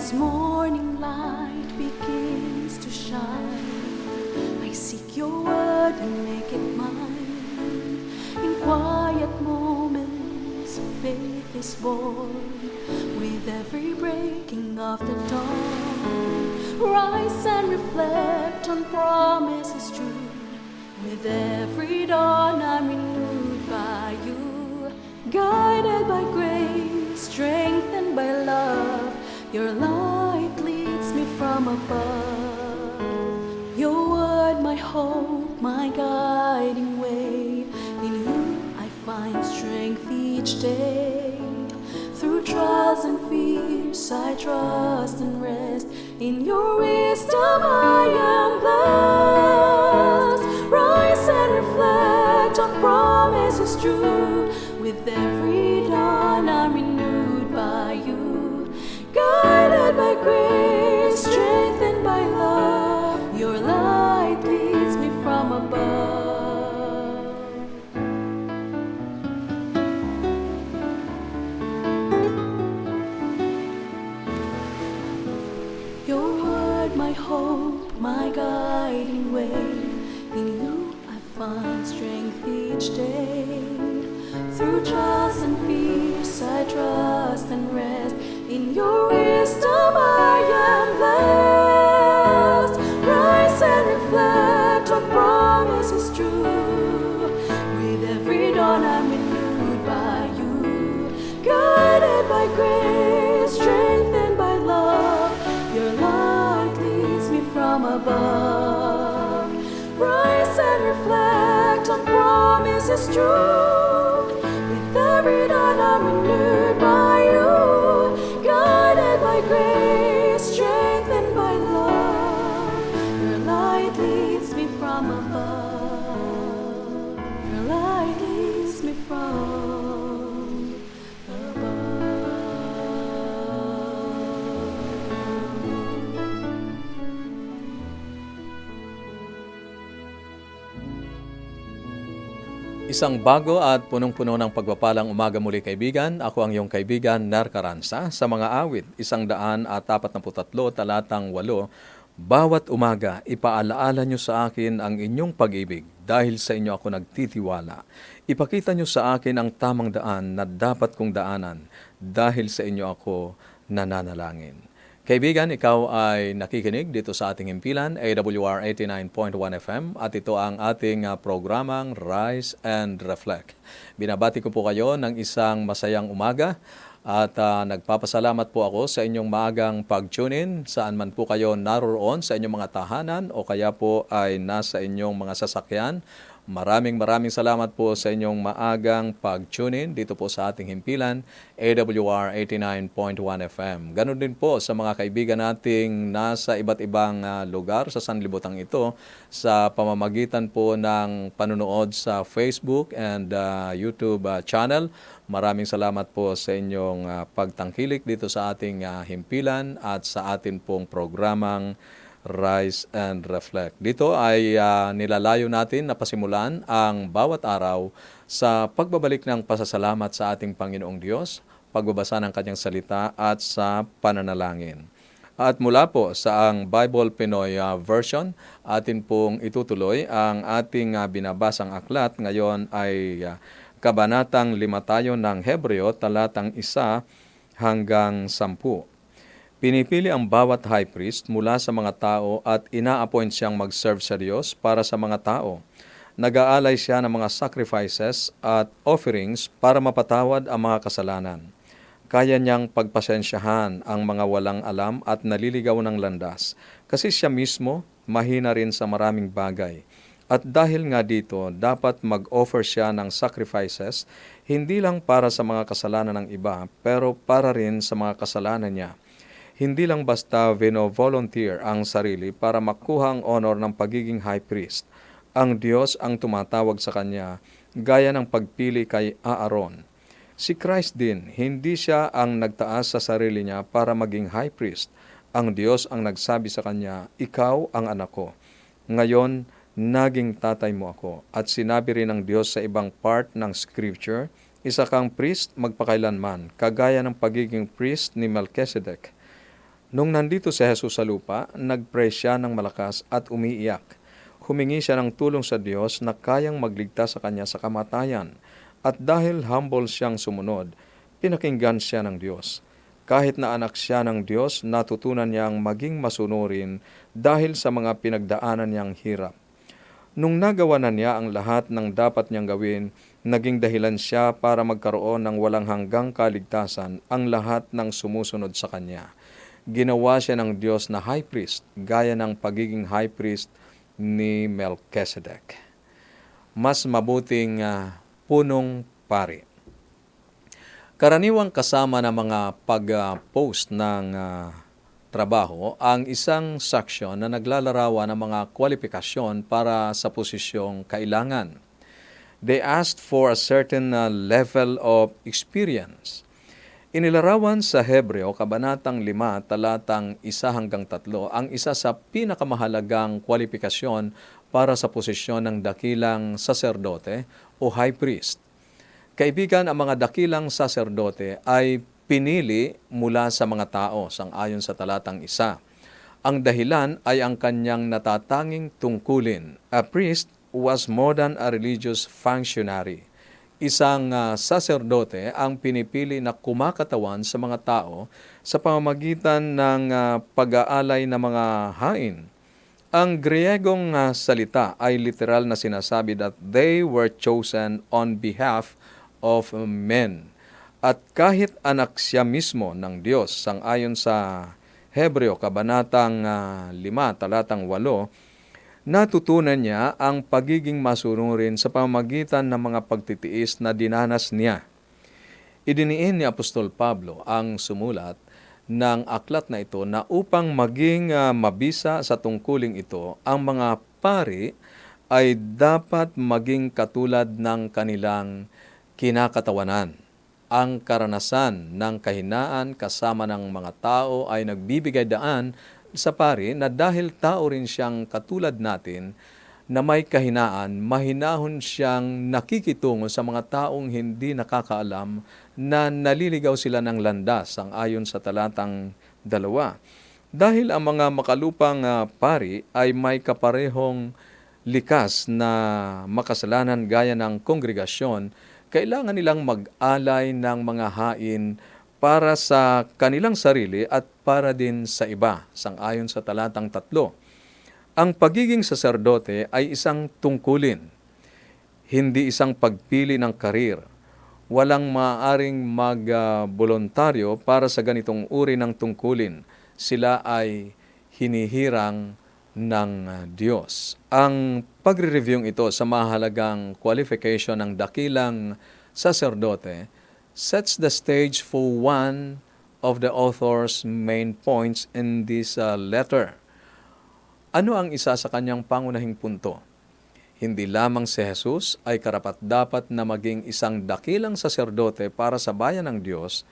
As morning light begins to shine, I seek your word and make it mine. In quiet moments, faith is born. With every breaking of the dawn, rise and reflect on promises true. With every dawn, I'm renewed by you. Guided by grace, strengthened by love, your light leads me from above. Your word, my hope, my guiding way. In you I find strength each day. Through trials and fears I trust and rest. In your wisdom I am blessed. Rise and reflect on promises true. With every dawn I'm renewed by you. Guided by grace, strengthened by love, your light leads me from above. Your word, my hope, my guiding way. In you I find strength each day. Through trials and fears I trust and rest. In your wisdom I am blessed. Rise and reflect on promises true. With every dawn I'm renewed by you. Guided by grace, strengthened by love, your light leads me from above. Rise and reflect on promises true. With every dawn I'm renewed by you. Guided by grace, strengthened by love, your light leads me from above. Your light leads me from above. Isang bago at punong-puno ng pagpapalang umaga muli kaibigan. Ako ang iyong kaibigan, Ner Caranza. Sa mga awit, 143, talatang 8, bawat umaga, ipaalaala niyo sa akin ang inyong pag-ibig dahil sa inyo ako nagtitiwala. Ipakita niyo sa akin ang tamang daan na dapat kong daanan dahil sa inyo ako nananalangin. Kaibigan, ikaw ay nakikinig dito sa ating himpilan, AWR 89.1 FM, at ito ang ating programang Rise and Reflect. Binabati ko po kayo ng isang masayang umaga at nagpapasalamat po ako sa inyong maagang pag-tune-in, saan man po kayo naroon sa inyong mga tahanan o kaya po ay nasa inyong mga sasakyan. Maraming salamat po sa inyong maagang pag-tune-in dito po sa ating himpilan, AWR 89.1 FM. Ganon din po sa mga kaibigan nating nasa iba't ibang lugar sa sanlibutan ito sa pamamagitan po ng panunood sa Facebook and YouTube channel. Maraming salamat po sa inyong pagtangkilik dito sa ating himpilan at sa atin pong programang Rise and Reflect. Dito ay nilalayo natin na pasimulan ang bawat araw sa pagbabalik ng pasasalamat sa ating Panginoong Diyos, pagbabasa ng Kanyang salita at sa pananalangin. At mula po sa ang Bible Pinoy version, atin pong itutuloy ang ating binabasang aklat. Ngayon ay Kabanatang 5 tayo ng Hebreo, talatang 1 hanggang 10. Pinipili ang bawat high priest mula sa mga tao at ina-appoint siyang mag-serve sa Diyos para sa mga tao. Nag-aalay siya ng mga sacrifices at offerings para mapatawad ang mga kasalanan. Kaya niyang pagpasensyahan ang mga walang alam at naliligaw ng landas, kasi siya mismo mahina rin sa maraming bagay. At dahil nga dito, dapat mag-offer siya ng sacrifices, hindi lang para sa mga kasalanan ng iba, pero para rin sa mga kasalanan niya. Hindi lang basta vino-volunteer ang sarili para makuha ang honor ng pagiging high priest. Ang Diyos ang tumatawag sa kanya, gaya ng pagpili kay Aaron. Si Christ din, hindi siya ang nagtaas sa sarili niya para maging high priest. Ang Diyos ang nagsabi sa kanya, ikaw ang anak ko. Ngayon, naging tatay mo ako. At sinabi rin ng Diyos sa ibang part ng scripture, isa kang priest magpakailanman, kagaya ng pagiging priest ni Melchizedek. Nung nandito si Jesus sa lupa, nag-pray siya ng malakas at umiiyak. Humingi siya ng tulong sa Diyos na kayang magligtas sa kanya sa kamatayan. At dahil humble siyang sumunod, pinakinggan siya ng Diyos. Kahit na anak siya ng Diyos, natutunan niyang maging masunurin dahil sa mga pinagdaanan niyang hirap. Nung nagawa na niya ang lahat ng dapat niyang gawin, naging dahilan siya para magkaroon ng walang hanggang kaligtasan ang lahat ng sumusunod sa kanya. Ginawa siya ng Diyos na high priest, gaya ng pagiging high priest ni Melchizedek. Mas mabuting punong pari. Karaniwang kasama ng mga pag-post ng trabaho ang isang section na naglalarawan ng mga kwalifikasyon para sa posisyong kailangan. They asked for a certain level of experience. Inilarawan sa Hebreo, Kabanatang 5, talatang 1-3, ang isa sa pinakamahalagang kwalifikasyon para sa posisyon ng dakilang saserdote o high priest. Kaibigan, ang mga dakilang saserdote ay pinili mula sa mga tao, sang-ayon sa talatang 1. Ang dahilan ay ang kanyang natatanging tungkulin. A priest was more than a religious functionary. Isang saserdote ang pinipili na kumakatawan sa mga tao sa pamamagitan ng pag-aalay ng mga hain. Ang Griegong salita ay literal na sinasabi that they were chosen on behalf of men. At kahit anak siya mismo ng Diyos, sang-ayon sa Hebreo, Kabanatang 5, talatang 8, natutunan niya ang pagiging masunurin sa pamamagitan ng mga pagtitiis na dinanas niya. Idiniin ni Apostol Pablo ang sumulat ng aklat na ito na upang maging mabisa sa tungkuling ito, ang mga pari ay dapat maging katulad ng kanilang kinakatawanan. Ang karanasan ng kahinaan kasama ng mga tao ay nagbibigay daan sa pari na dahil tao rin siyang katulad natin na may kahinaan, mahinahon siyang nakikitungo sa mga taong hindi nakakaalam na naliligaw sila ng landas, sang-ayon sa talatang 2. Dahil ang mga makalupang pari ay may kaparehong likas na makasalanan gaya ng kongregasyon, kailangan nilang mag-alay ng mga hain para sa kanilang sarili at para din sa iba, sang-ayon sa talatang 3. Ang pagiging saserdote ay isang tungkulin, hindi isang pagpili ng karir. Walang maaaring mag-voluntaryo para sa ganitong uri ng tungkulin. Sila ay hinihirang ng Diyos. Ang pagre-reviewing ito sa mahalagang qualification ng dakilang saserdote sets the stage for one of the author's main points in this letter. Ano ang isa sa kanyang pangunahing punto? Hindi lamang si Jesus ay karapat-dapat na maging isang dakilang saserdote para sa bayan ng Diyos,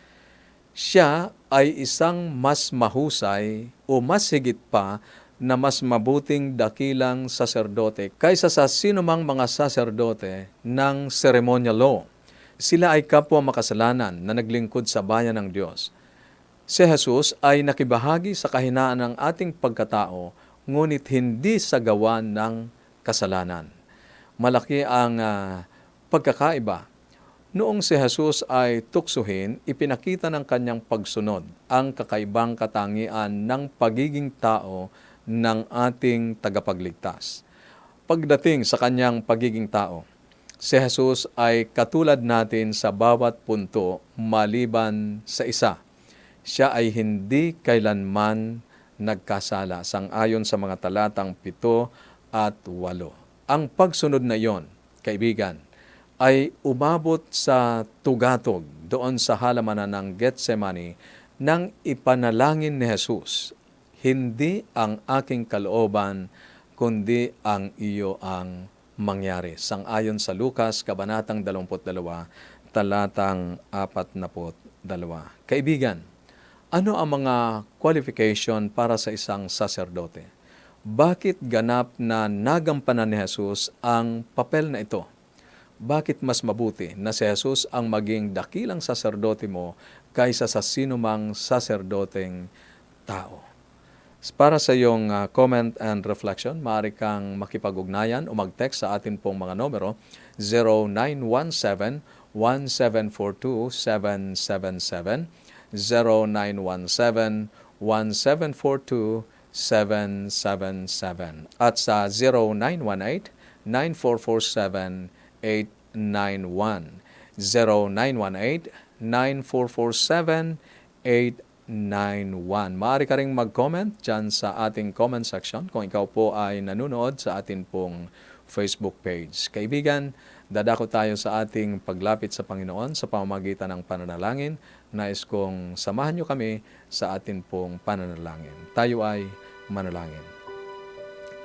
siya ay isang mas mahusay o mas higit pa na mas mabuting dakilang saserdote kaysa sa sinumang mga saserdote ng ceremonial law. Sila ay kapwa makasalanan na naglingkod sa bayan ng Diyos. Si Jesus ay nakibahagi sa kahinaan ng ating pagkatao, ngunit hindi sa gawa ng kasalanan. Malaki ang pagkakaiba. Noong si Jesus ay tuksuhin, ipinakita ng kanyang pagsunod ang kakaibang katangian ng pagiging tao ng ating tagapagligtas. Pagdating sa kanyang pagiging tao, si Jesus ay katulad natin sa bawat punto maliban sa isa. Siya ay hindi kailanman nagkasala, sang-ayon sa mga talatang 7 at 8. Ang pagsunod na iyon, kaibigan, ay umabot sa tugatog doon sa halamanan ng Getsemani nang ipanalangin ni Jesus, hindi ang aking kalooban, kundi ang iyo ang mangyari. Sang-ayon sa Lucas, Kabanatang 22, talatang 42. Kaibigan, ano ang mga qualification para sa isang saserdote? Bakit ganap na nagampanan ni Jesus ang papel na ito? Bakit mas mabuti na si Jesus ang maging dakilang saserdote mo kaysa sa sinumang saserdoteng tao. Para sa iyong comment and reflection, maaari kang makipag-ugnayan o mag-text sa atin pong mga numero 0917-1742-777, 0917-1742-777, at sa 0918-9447-891, 0918-9447-891. Maaari ka ring mag-comment dyan sa ating comment section kung ikaw po ay nanonood sa ating pong Facebook page. Kaibigan, dadako tayo sa ating paglapit sa Panginoon sa pamamagitan ng pananalangin. Nais kong samahan niyo kami sa ating pong pananalangin. Tayo ay manalangin.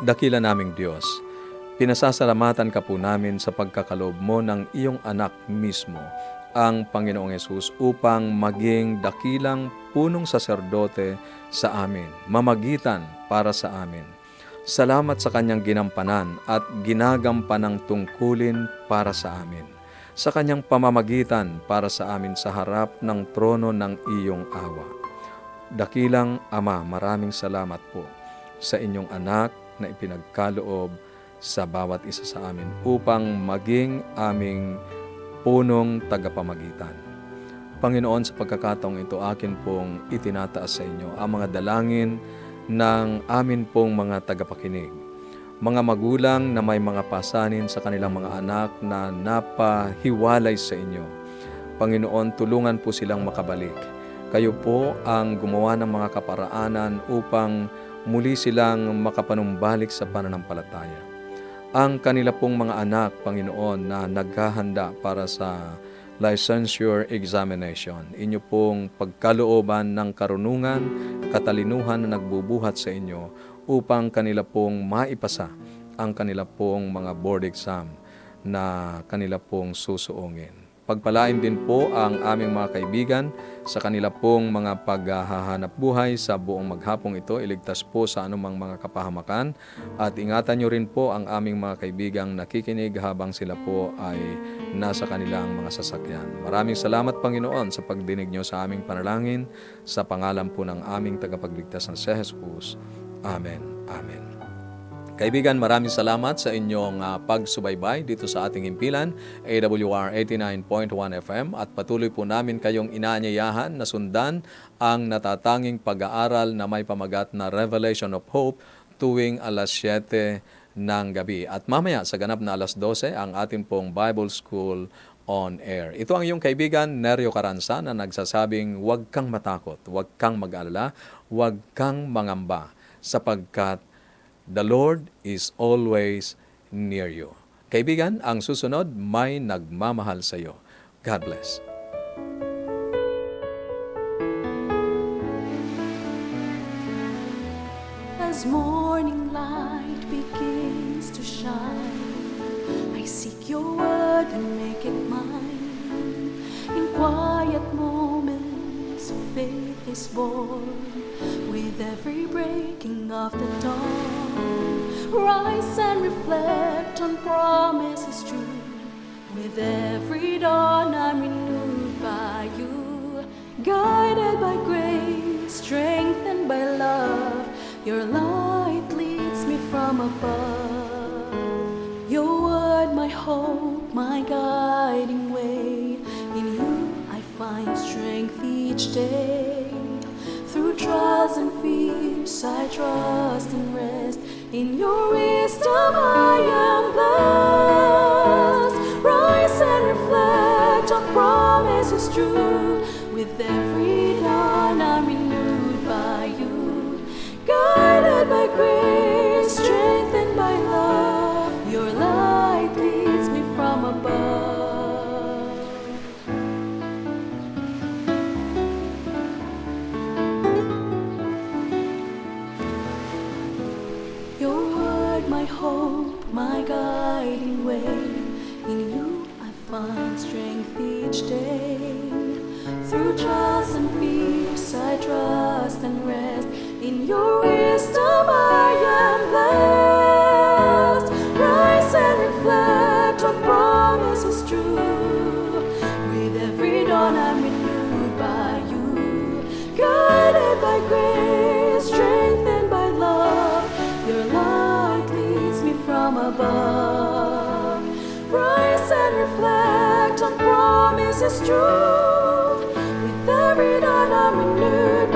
Dakila naming Diyos, pinasasalamatan ka po namin sa pagkakaloob mo ng iyong anak mismo, ang Panginoong Yesus, upang maging dakilang punong saserdote sa amin, mamagitan para sa amin. Salamat sa kanyang ginampanan at ginagampanang tungkulin para sa amin, sa kanyang pamamagitan para sa amin sa harap ng trono ng iyong awa. Dakilang Ama, maraming salamat po sa inyong anak na ipinagkaloob sa bawat isa sa amin upang maging aming punong tagapamagitan. Panginoon, sa pagkakataong ito, akin pong itinataas sa inyo ang mga dalangin ng amin pong mga tagapakinig. Mga magulang na may mga pasanin sa kanilang mga anak na napahiwalay sa inyo. Panginoon, tulungan po silang makabalik. Kayo po ang gumawa ng mga kaparaanan upang muli silang makapanumbalik sa pananampalataya. Ang kanila pong mga anak, Panginoon, na naghahanda para sa licensure examination. Inyo pong pagkalooban ng karunungan, katalinuhan na nagbubuhat sa inyo upang kanila pong maipasa ang kanila pong mga board exam na kanila pong susuungin. Pagpalain din po ang aming mga kaibigan sa kanila pong mga paghahanap buhay sa buong maghapong ito. Iligtas po sa anumang mga kapahamakan at ingatan nyo rin po ang aming mga kaibigang nakikinig habang sila po ay nasa kanilang mga sasakyan. Maraming salamat, Panginoon, sa pagdinig nyo sa aming panalangin sa pangalan po ng aming tagapagligtas na si Jesus. Amen. Amen. Kaibigan, maraming salamat sa inyong pagsubaybay dito sa ating himpilan, AWR 89.1 FM, at patuloy po namin kayong inaanyayahan na sundan ang natatanging pag-aaral na may pamagat na Revelation of Hope tuwing alas 7 ng gabi. At mamaya sa ganap na alas 12 ang ating pong Bible School on Air. Ito ang iyong kaibigan, Neryo Caranza, na nagsasabing huwag kang matakot, huwag kang mag-alala, huwag kang mangamba, sapagkat the Lord is always near you. Kaibigan, ang susunod, may nagmamahal sa iyo. God bless. As morning light begins to shine, I seek your word and make it mine. In quiet moments, faith is born. With every breaking of the dawn, rise and reflect on promises true. With every dawn, I'm renewed by you. Guided by grace, strengthened by love, your light leads me from above. Your word, my hope, my guiding way. In you I find strength each day. Through trials and fears, I trust and rest. In your wisdom I am blessed. Rise and reflect on promises true. With every dawn I'm renewed by you. Guided by grace, strengthened by love, your light leads me from above. My hope, my guiding way. In you I find strength each day. Through trials and fears I trust and rest. In your wisdom I am blessed. Rise and reflect on promises true. With every dawn I'm renewed by you. Guided by grace, from above. Rise and reflect on promises true. With every dawn I'm renewed